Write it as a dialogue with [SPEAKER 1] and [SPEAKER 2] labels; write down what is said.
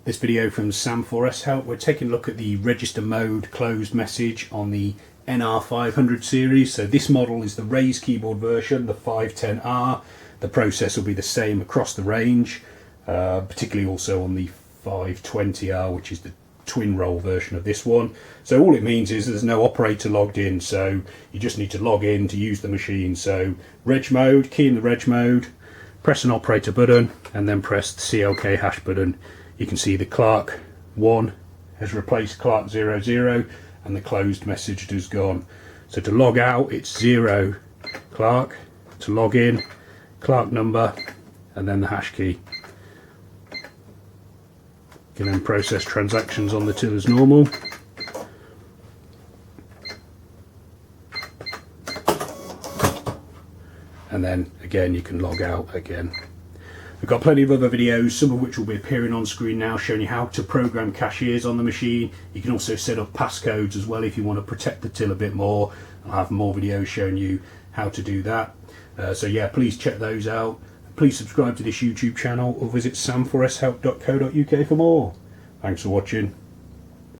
[SPEAKER 1] This video from Sam4S Help. We're taking a look at the register mode closed message on the NR500 series. So this model is the raised keyboard version, the 510R. The process will be the same across the range, particularly also on the 520R, which is the twin roll version of this one. So all it means is there's no operator logged in, so you just need to log in to use the machine. So reg mode, key in the reg mode, press an operator button and then press the CLK hash button. You can see the Clark 1 has replaced Clark 00 and the closed message has gone. So to log out it's 0 Clark, to log in Clark number and then the hash key. You can then process transactions on the till as normal. And then again you can log out again. We've got plenty of other videos, some of which will be appearing on screen now, showing you how to program cashiers on the machine. You can also set up passcodes as well if you want to protect the till a bit more. I'll have more videos showing you how to do that. So yeah, please check those out. Please subscribe to this YouTube channel or visit sam4shelp.co.uk for more. Thanks for watching.